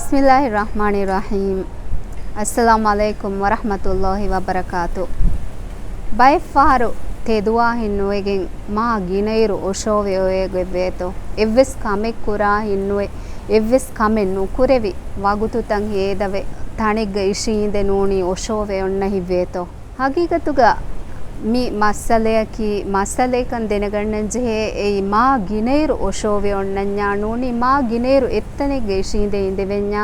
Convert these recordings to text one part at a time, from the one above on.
बिस्मिल्लाहिर्रहमानिर्रहीम। अस्सलामुअलैकुम वरहमतुल्लाहि वबरकातु। ಬೈಫಾರು ತೆದುವಾಹಿನ್ನುವೆಗೆನ್ ಮಾ ಗಿನೈರು ಒಶೋವೆ ಒಯೆಗೆವೇತೋ ಎವ್ವೆಸ್ ಕಮೆ ಕುರಾ ಹಿನ್ನುವೆ ಎವ್ವೆಸ್ ಕಮೆ ನುಕುರೆವಿ ವಗುತುತಂ ಹೇದವೆ ತಣಿಗ್ಗ ಇಶೀಂದೆ ನೂಣಿ ಒಶೋವೆ ಒಣ್ಣ ಹಿವ್ವೇತೋ ಹಗೀಗತುಗ ಮಿ ಮಸ್ಸಲೆಯಕಿ ಮಸ್ಸಲೇಕನ್ ದೆನಗಣ್ಣಂಜೆ ಏಯ್ ಮಾ ಗಿನೈರು ಒಶೋವೆ ಒಣ್ಣನ್ಯಾ ನೂಣಿ ಮಾ ಗಿನೈರು ಎತ್ತನೆಗ್ಗ ಇಶೀಂದೆ ಇಂದೆವೆನ್ಯಾ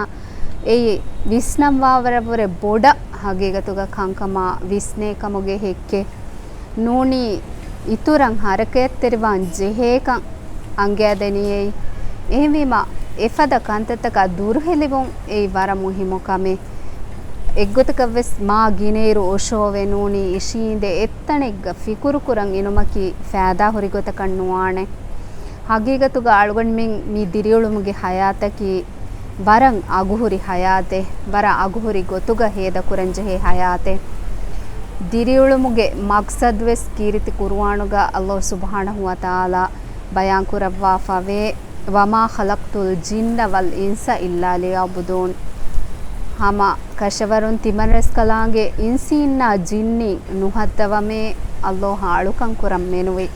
ಏಯ್ ವಿಸ್ನಂವಾವರವರೆ ಬೊಡ ಹಗೀಗತುಗ ಕಂಕಮ ವಿಸ್ನೆ ಕಮುಗೆ ಹೆಕ್ಕೆ ನೂಣಿ ಇತುರಂ ಹರಕೆಯತ್ತೆರಿವಾನ್ ಜೆಹೇಕಂ ಅಂಗ್ಯಾದನಿಯೇಯ್ ಎಹೆವೀಮ ಎಫದ ಕಂತತಕ ದುರ್ಹೆಲಿವೊಂ ಏಯ್ ವರ ಮುಹಿಮೊಕಮೆ ಎಗ್ಗೊತಕವೆಸ್ ಮಾ ಗಿನೇರು ಒಶೋವೆ ನೂಣಿ ಇಶೀಂದೆ ಎತ್ತಣೆಗ್ಗ ಫಿಕುರುಕುರಂ ಇನುಮಕಿ ಫ್ಯಾದಾ ಹುರಿಗೊತಕಂ ನುವಾಣೆ ಹಗೀಗತುಗ ಅಳುಗಣ್ಮಿನ್ ಮೀ ದಿರಿಯುಳುಮುಗೆ ಹಯಾತಕಿ ವರಂ ಅಗುಹುರಿ ಹಯಾತೆ ವರ ಅಗುಹುರಿ ಗೊತುಗ ಹೇದ ಕುರಂಜೆ ಹಯಾತೆ ದಿರಿಯುಳುಮುಗೆ ಮಕ್ಸದ್ವೆಸ್ ಕೀರಿತಿ ಕುರುವಾಣುಗ ಅಲ್ಲಾಹ್ ಸುಬ್ಹಾನಹು ವ ತಆಲಾ ಬಯಾನ್ ಕುರವ್ವಾ ಫವೆ ವಮಾ ಖಲಕ್ತುಲ್ ಜಿನ್ನ ವಲ್ ಇನ್ಸ ಇಲ್ಲಾ ಲಿಯಅಬುದೂನ್ ಹಮ ಕಶವರುನ್ ತಿಮರಸ್ ಕಲಾಂಗೆ ಇನ್ಸಿನ್ನ ಜಿನ್ನಿ ನುಹತ್ತವಮೆ ಅಲ್ಲಾಹ್ ಆಳುಕಂ ಕುರಂ ಮೆನುವೆ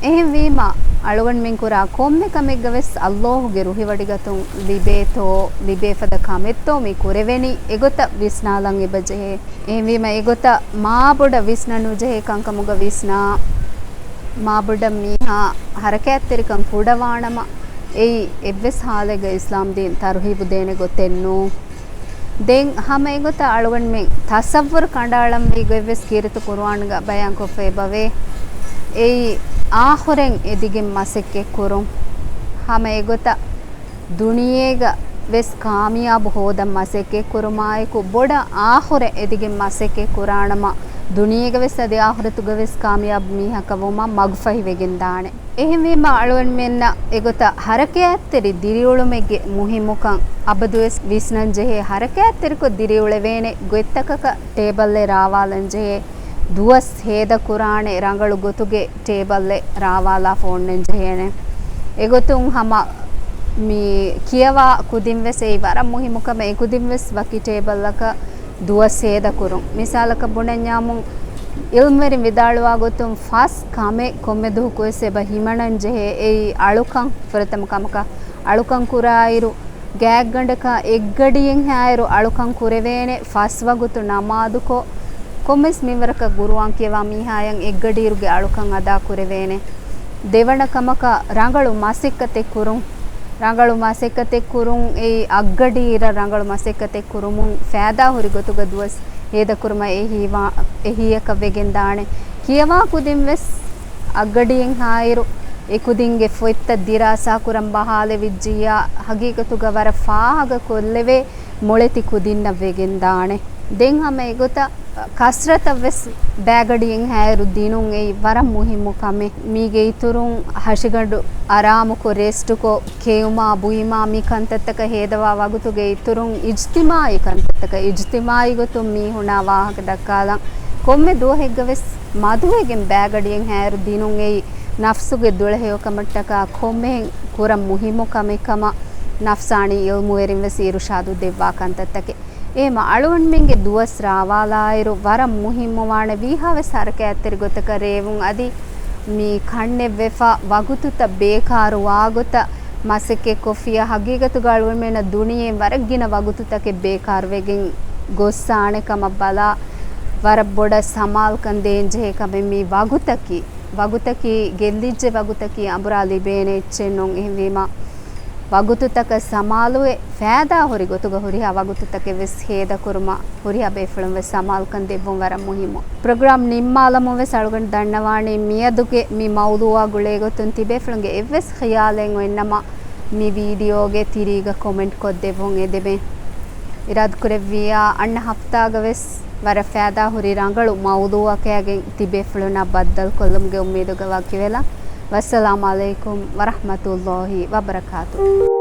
එහෙම වීම අලුවන් මින් කුරා කොම්මෙ කමෙග්ගවෙස් අල්ලාහුගේ රුහිවඩිගතුන් ලිබේතෝ ලිබේෆද කමෙත්තෝ මි කුරෙවෙනි එගොත විස්නාලන් එබජෙ එහෙම වීම එගොත මාබොඩ විස්නනු ජෙහෙ කංකමුග විස්නා මාබොඩ මීහා හරකැත්තරිකම් කුඩවාණම එයි එව්වෙස් හාලෙග ඉස්ලාම් දීන් තරුහිබු දේනෙ ගොතෙන්නු දෙන් හැම එගොත අලුවන් මින් තසව්වර් කණ්ඩායම් වී ගෙව්වෙස් කීරිත කුර්ආන්ග බයන් කොෆේ බවේ එයි ආහොරෙන් එදිගෙන් මසෙක්කෙ කුරුම් හැම එගොත දුනියේග වෙස් කාමියාබ හෝදම් මසෙක්කෙ කුරුමායකු බොඩ ආහොර එදිගෙන් මසෙක්කෙ කුරාණම දුනියේග වෙස් අද ආහොරතුග වෙස් කාමියාබ මීහකවම මග්ෆහි වෙගෙන් දාणे එහෙම වීම අලුවන් මෙන්න එගොත හරකයත්තෙරි දිරියුළුමෙගේ මුහිමුකන් අබදුවෙස් විස්නන් ජෙහි හරකයත්තෙරිකො දිරියුළවේනේ ගොත්තකක ಟೇಬಲ್ಲೆ ರಾವಾಲನ್ ಜೆಹೆ දුවස් හේද කුරාණේ ರಂಗಳು ಗೊತುಗೆ ಟೇಬಲ್ಲೆ ರಾವಾಲಾ ಫೋನ್ನೆನ್ ಜೆಹೇನೆ ಎಗೊತುಂ ಹಮ ಮಿ ಕಿಯವಾ ಕುದಿನ್ವೆಸ್ ಏ ವರ ಮುಹಿಮುಕಮ ಏ ಕುದಿನ್ವೆಸ್ ವಕಿ ಟೇಬಲ್ಲಕ දුවස් හේද කුරුಂ මිಸಾಲಕ ಬುಣನ್ಯಾಮುಂ ಇಲ್ಮೆರಿ ವಿದಾಳುವಾ ಗೊತುಂ ಫಾಸ್ ಕಾಮೆ ಕೊಮ್ಮೆ ದುಹು ಕೊಯಸೆ ಬ ಹಿಮಣನ್ ಜೆಹೆ ಏಯ್ ಅಳುಕಂ ಫರತಮ ಕಮಕ ಅಳುಕಂ ಕುರಾಯಿರು ಗ್ಯಾಗ್ ಗಂಡಕ ಎಗ್ಗಡಿಯಂ ಹಾಯಿರು ಅಳುಕಂ ಕುರೆವೇನೆ ಫಾಸ್ ವಗುತು ನಮಾದುಕೋ ಕೊಮ್ಮೆಸ್ ಮಿವರಕ ಗುರುವಾಂ කියවා මීහායන් එග්ගඩීරුගේ අලුකන් අදා කුරෙවේනේ දෙවන කමක රංගලු මාසිකතේ කුරුම් ඒ අග්ගඩීර රංගලු මාසිකතේ කුරුමුන් ෆෑදා හුරි ගොතුග දුවස් හේද කුරුම එහියක වෙගෙන් දාणे කියවා කුදින් වෙස් අග්ගඩියෙන් හායිරු ඒ කුදින්ගේ ෆොයිත්ත දිරාසා කුරම් බහාලෙ විජ්ජියා හගීකතුග වර ෆාහග කොල්ලෙවේ මොලෙති කුදින්න වෙගෙන් දාणे දෙන් හැම ඒගොත කස්රත වෙස් බෑගඩියෙන් හැරු දිනුන් ඒ වරම් මුහිමු කමෙ මීගේ ඉතුරුන් හෂිගඩු ආරාමුකෝ රෙස්ටුකෝ කේයුමා බුයිමා මී කන්තත්තක හේදවා වගුතුගේ ඉතුරුන් ඉජ්තිමායි කන්තත්තක ඉජ්තිමායි ගොතුම් මී හුණා වාහක දක්කාලන් කොම්මෙ දුවහෙග්ග වෙස් මදුවේගෙන් බෑගඩියෙන් හැරු දිනුන් ඒ නෆ්සුගේ දුලහෙයෝ කමට්ටක කොම්මෙන් කුරම් මුහිමු කමෙකම නෆ්සානි ඉල්මු වෙරින් වෙස් ඉරුෂාදු දෙවා කන්තත්තකේ එහෙම අලුවන් මින්ගේ දුවස් රාවාලායිරු වරම් මුහිම්මවාණ වීහාවෙ සරක ඇත්තරි ගොතක රේවුන් අදි මී කන්නේ වෙෆා වගුතුත බේකාරු වාගොත මසෙකේ කොෆිය හගීගතු ගලුවන් මෙන දුනියේ වරගින වගුතුතකේ බේකාර වෙගෙන් ගොස්සාණකම බලා වර බොඩ සමාල් කන්දේන් ජේකම මී වගුතකි ගෙල්ලිජ්ජේ වගුතකි අඹරා ලිබේනේ චෙන්නොන් එහෙවීම වගුතුතක සමාලුවේ ෆෑදා හොරි ගොතුග හොරිහා වගුතුතක වෙස් හේද කුරුම හොරිහා බේෆලම් වෙස් සමාල්කන් දෙවොන් වර මුහිමු ප්‍රෝග්‍රෑම් නිම්මාලම වෙස් අලුගන් දන්නවානේ මියදුගේ මි මවුදුවා ගුලේ ගොතුන් තිබේෆලන්ගේ එවස් ඛයාලෙන් වෙන්නම මි වීඩියෝගේ තිරීග කමෙන්ට් කොත් දෙවොන් එදෙබේ ඉරාද් කුරෙවියා අන්න හෆ්තාග වෙස් වර ෆෑදා හොරි රංගලු මවුදුවා කයගෙන් තිබේෆලුන බද්දල් කොල්ලම්ගේ උම්මේදුග වාකි වෙලා වස්සලාමු අලයිකුම් වරහ්මතුල්ලාහි වබරකාතුහ්